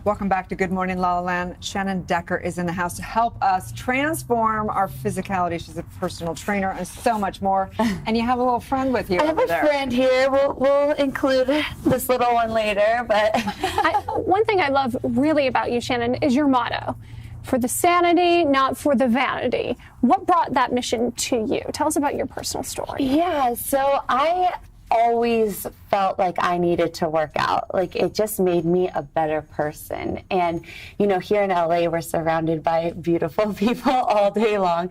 Welcome back to Good Morning La La Land. Shannon Decker is in the house to help us transform our physicality. She's a personal trainer and so much more. And you have a little friend with you I have a friend here. We'll include this little one later. But one thing I love really about you, Shannon, is your motto. For the sanity, not for the vanity. What brought that mission to you? Tell us about your personal story. Yeah, so I always felt like I needed to work out. Like, it just made me a better person. And, you know, here in LA, we're surrounded by beautiful people all day long.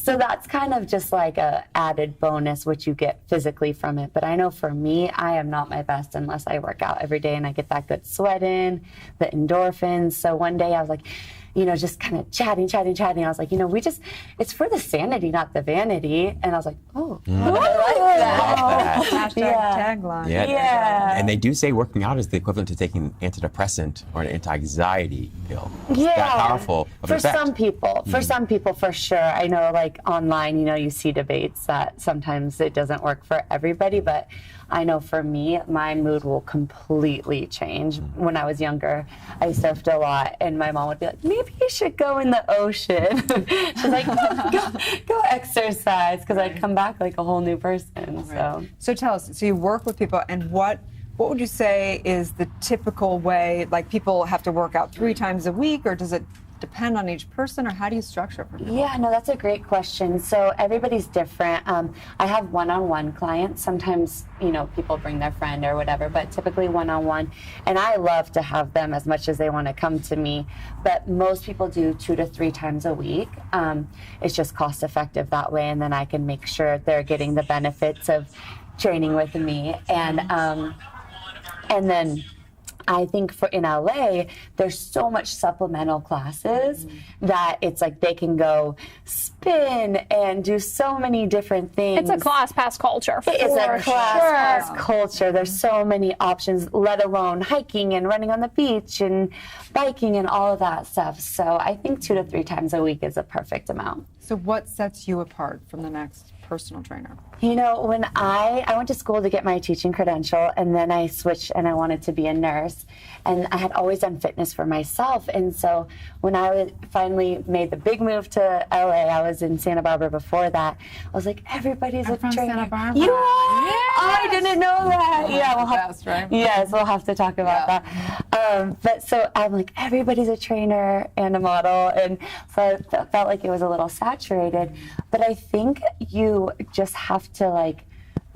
So that's kind of just like a added bonus, which you get physically from it. But I know for me, I am not my best unless I work out every day and I get that good sweat in, the endorphins. So one day I was like, you know, just kind of chatting. I was like, you know, it's for the sanity, not the vanity. And I was like, oh, I like that. Tagline. Yeah. And they do say working out is the equivalent to taking an antidepressant or an anti-anxiety pill. It's that powerful of an effect. Some people, for some people, for sure. I know, like, online, you know, you see debates that sometimes it doesn't work for everybody, but I know for me, my mood will completely change. When I was younger, I surfed a lot, and my mom would be like, maybe you should go in the ocean. She's like, go exercise, because I'd come back like a whole new person. Right. So tell us, so you work with people, and what would you say is the typical way, like people have to work out 3 times a week, or does it depend on each person, or how do you structure it for people? Yeah, no, that's a great question. So everybody's different. I have one-on-one clients. Sometimes, you know, people bring their friend or whatever, but typically one-on-one. And I love to have them as much as they want to come to me. But most people do 2 to 3 times a week. It's just cost effective that way, and then I can make sure they're getting the benefits of training with me. And then I think in LA, there's so much supplemental classes that it's like they can go spin and do so many different things. It's a class pass culture. It is a class pass culture. There's so many options, let alone hiking and running on the beach and biking and all of that stuff. So I think 2 to 3 times a week is a perfect amount. So what sets you apart from the next personal trainer? You know, when I went to school to get my teaching credential, and then I switched and I wanted to be a nurse, and I had always done fitness for myself. And so when I finally made the big move to LA, I was in Santa Barbara before that, I was like, everybody's a trainer. Santa Barbara. You are? Yes. Oh, I didn't know that. Yeah, we'll have to talk about that. But so I'm like, everybody's a trainer and a model, and so I felt like it was a little saturated. But I think you just have to, like,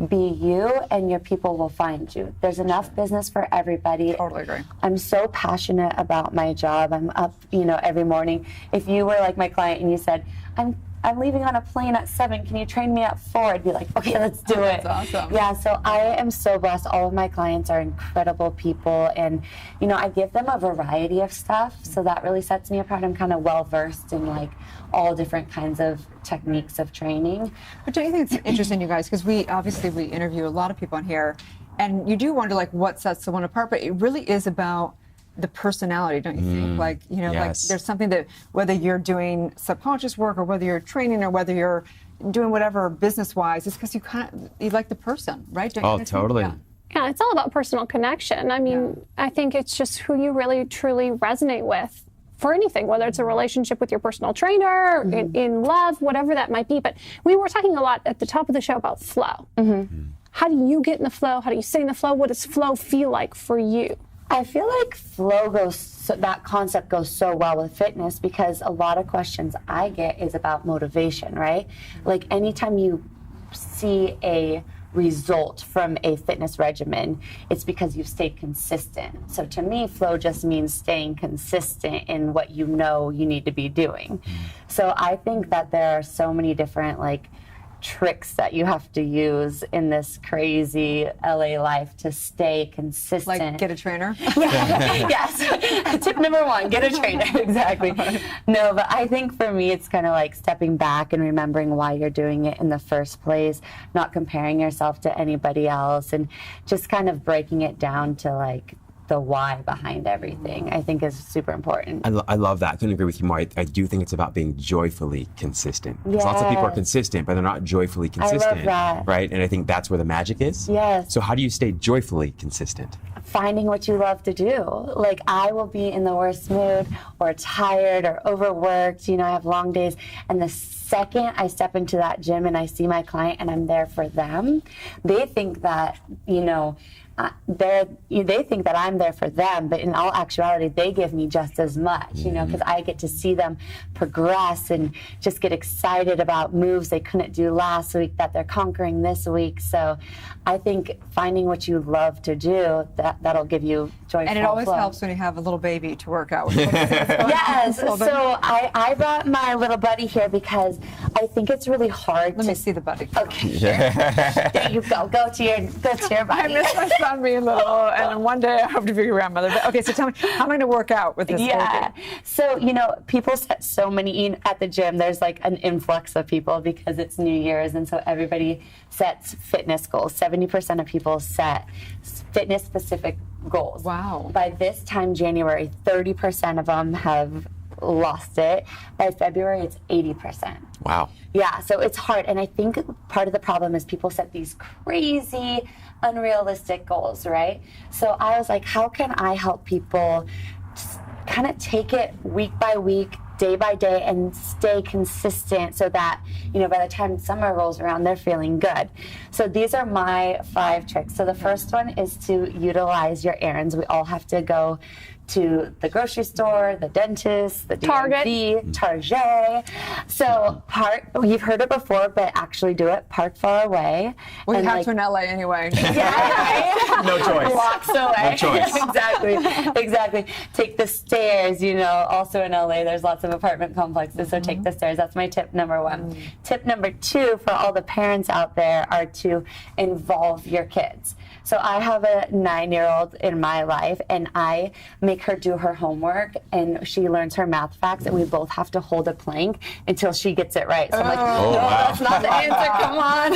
be you, and your people will find you. There's enough business for everybody. Totally agree. I'm so passionate about my job. I'm up, you know, every morning. If you were like my client and you said, I'm leaving on a plane at 7, can you train me at 4? I'd be like, okay, let's do it. That's awesome. Yeah, so I am so blessed. All of my clients are incredible people, and, you know, I give them a variety of stuff, so that really sets me apart. I'm kind of well-versed in, like, all different kinds of techniques of training. But don't you think it's interesting, you guys, because we interview a lot of people on here, and you do wonder, like, what sets someone apart, but it really is about the personality, don't you think? Like, you know, like there's something that, whether you're doing subconscious work or whether you're training or whether you're doing whatever business-wise, it's because you like the person, right? Don't you totally. Yeah, it's all about personal connection. I mean, I think it's just who you really, truly resonate with for anything, whether it's a relationship with your personal trainer, in love, whatever that might be. But we were talking a lot at the top of the show about flow. How do you get in the flow? How do you stay in the flow? What does flow feel like for you? I feel like flow that concept goes so well with fitness, because a lot of questions I get is about motivation, right? Like, anytime you see a result from a fitness regimen, it's because you've stayed consistent. So to me, flow just means staying consistent in what you know you need to be doing. So I think that there are so many different, like, tricks that you have to use in this crazy LA life to stay consistent. Like, get a trainer? Yes. Tip number 1, get a trainer. Exactly. No, but I think for me, it's kind of like stepping back and remembering why you're doing it in the first place, not comparing yourself to anybody else, and just kind of breaking it down to, like, the why behind everything, I think is super important. I love that. I couldn't agree with you more. I do think it's about being joyfully consistent. Because lots of people are consistent, but they're not joyfully consistent. I love that. Right? And I think that's where the magic is. Yes. So how do you stay joyfully consistent? Finding what you love to do. Like, I will be in the worst mood or tired or overworked, you know, I have long days, and the second I step into that gym and I see my client and I'm there for them, they think that, you know, they think that I'm there for them, but in all actuality, they give me just as much, you know, because I get to see them progress and just get excited about moves they couldn't do last week that they're conquering this week. So I think finding what you love to do, that'll give you joyful And it always flow. helps when you have a little baby to work out with. Yes, so I brought my little buddy here because I think it's really hard Let me see the buddy. Okay, sure. There you go. Go to your I buddy. miss my son being little, and one day I hope to be a grandmother. But, okay, so tell me, how am I going to work out with this baby? So, you know, people set so many at the gym. There's like an influx of people because it's New Year's, and so everybody sets fitness goals. 70% of people set fitness-specific goals. Wow. By this time, January, 30% of them have lost it. By February, it's 80%. Wow. Yeah, so it's hard. And I think part of the problem is people set these crazy, unrealistic goals, right? So I was like, how can I help people kind of take it week by week, day by day, and stay consistent so that, you know, by the time summer rolls around, they're feeling good. So these are my 5 tricks. So the first one is to utilize your errands. We all have to go to the grocery store, the dentist, the DMV, Target. So you've heard it before, but actually do it. Park far away. We and have to in LA anyway. Yeah, right? No choice. Blocks away. No choice. Exactly. Take the stairs, you know, also in LA, there's lots of apartment complexes, so take the stairs. That's my tip number 1. Tip number 2 for all the parents out there are to involve your kids. So I have a 9-year-old in my life, and I make her do her homework, and she learns her math facts, and we both have to hold a plank until she gets it right. So I'm like, no, that's not the answer, come on.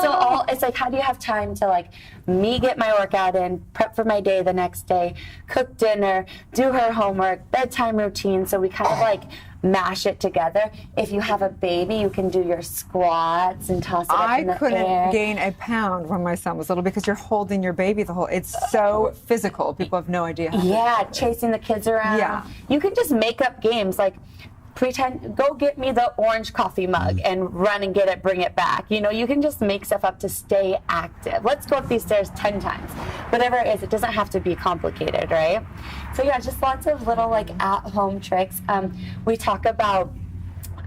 So it's like, how do you have time to, like, me get my workout in, prep for my day the next day, cook dinner, do her homework, bedtime routine, so we kind of like mash it together. If you have a baby, you can do your squats and toss it up in the air. I couldn't gain a pound when my son was little because you're holding your baby the whole. It's so physical. People have no idea. Yeah, chasing the kids around. Yeah. You can just make up games like pretend, go get me the orange coffee mug and run and get it, bring it back. You know, you can just make stuff up to stay active. Let's go up these stairs 10 times. Whatever it is, it doesn't have to be complicated, right? So yeah, just lots of little like at-home tricks. We talk about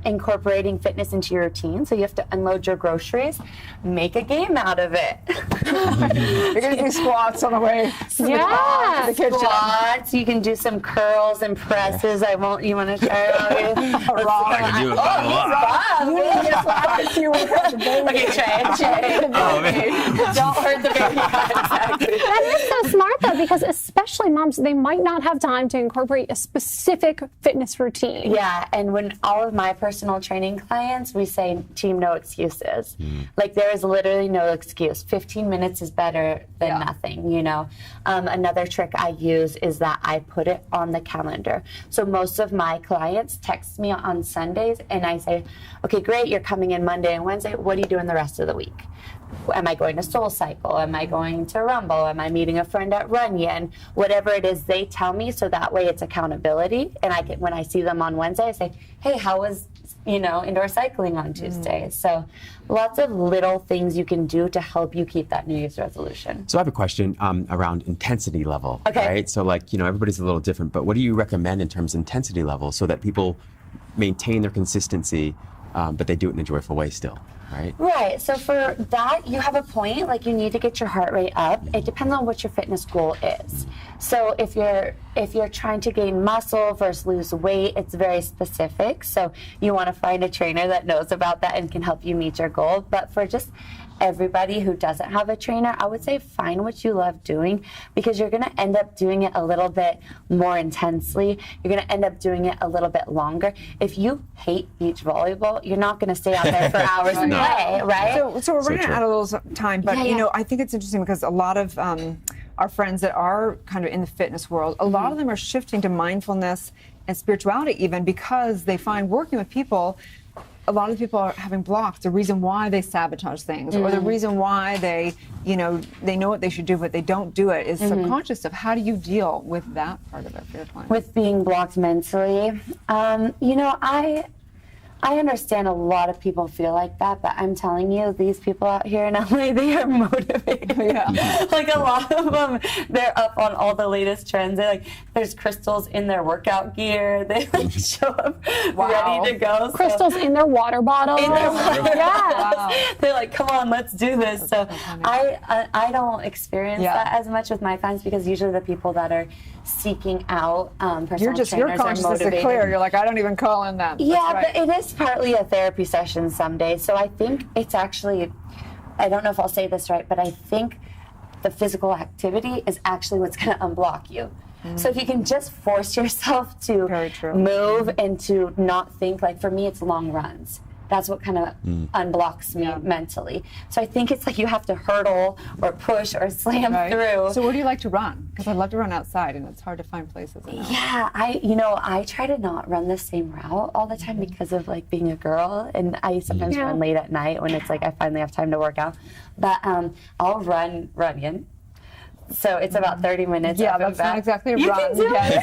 incorporating fitness into your routine. So you have to unload your groceries, make a game out of it. You're going to do squats on the way. Yeah. To the kitchen. Squats. You can do some curls and presses. You want to try it on you? I can do it. Okay, try it. Oh, man. Don't hurt the baby. Exactly. That is so smart, though, because especially moms, they might not have time to incorporate a specific fitness routine. Yeah, and when all of my personal training clients, we say, team, no excuses. Like, there is literally no excuse. 15 minutes is better than nothing, you know. Another trick I use is that I put it on the calendar. So most of my clients text me on Sundays, and I say, okay, great, you're coming in Monday and Wednesday. What are you doing the rest of the week? Am I going to Soul Cycle? Am I going to Rumble? Am I meeting a friend at Runyon? Whatever it is, they tell me, so that way it's accountability. And I can, when I see them on Wednesday, I say, hey, how was, you know, indoor cycling on Tuesday? So lots of little things you can do to help you keep that New Year's resolution. So I have a question around intensity level. Okay. Right? So, like, you know, everybody's a little different, but what do you recommend in terms of intensity level so that people maintain their consistency, but they do it in a joyful way still? Right? Right. So for that, you have a point. Like, you need to get your heart rate up. It depends on what your fitness goal is. So if you're trying to gain muscle versus lose weight, it's very specific. So you want to find a trainer that knows about that and can help you meet your goal. But for just everybody who doesn't have a trainer, I would say find what you love doing, because you're going to end up doing it a little bit more intensely. You're going to end up doing it a little bit longer. If you hate beach volleyball, you're not going to stay out there for hours and play, right? So we're running out of a little time, but you know, I think it's interesting because a lot of our friends that are kind of in the fitness world, a lot of them are shifting to mindfulness and spirituality even because they find working with people, a lot of people are having blocks. The reason why they sabotage things or the reason why they, they know what they should do, but they don't do it is subconscious of how do you deal with that part of it for your client? With being blocked mentally, I understand a lot of people feel like that, but I'm telling you, these people out here in LA, they are motivated. Like a lot of them, they're up on all the latest trends. There's crystals in their workout gear. They show up ready to go. Crystals in their water bottle. In their water Wow. They're like, come on, let's do this. So I don't experience that as much with my clients because usually the people that are seeking out personal trainers your consciousness is clear. You're like, I don't even call in them. Yeah, but it is partly a therapy session some days. So I think it's actually, I don't know if I'll say this right, but I think the physical activity is actually what's going to unblock you. So if you can just force yourself to move and to not think, like for me, it's long runs. That's what kind of unblocks me mentally. So I think it's like you have to hurdle or push or slam through. So where do you like to run? Because I love to run outside and it's hard to find places. Yeah, I try to not run the same route all the time because of like being a girl, and I sometimes run late at night when it's like I finally have time to work out. But I'll run in. So it's about 30 minutes. Yeah, that's not exactly a run. You can do it.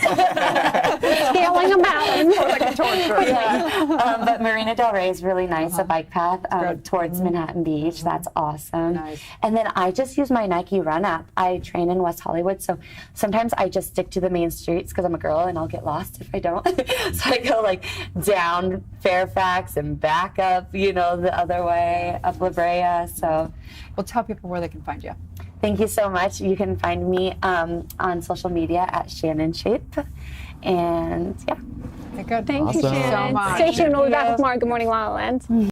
Scaling a mountain. Like a torture. But Marina Del Rey is really nice, a bike path towards Manhattan Beach. That's awesome. Nice. And then I just use my Nike Run app. I train in West Hollywood, so sometimes I just stick to the main streets because I'm a girl and I'll get lost if I don't. So I go like down Fairfax and back up, the other way, up La Brea. So, well, tell people where they can find you. Thank you so much. You can find me on social media at Shannon Shape. And Okay, good. Thank you, Awesome. Shannon. So much. Stay tuned. We'll be back with more Good Morning La La Land.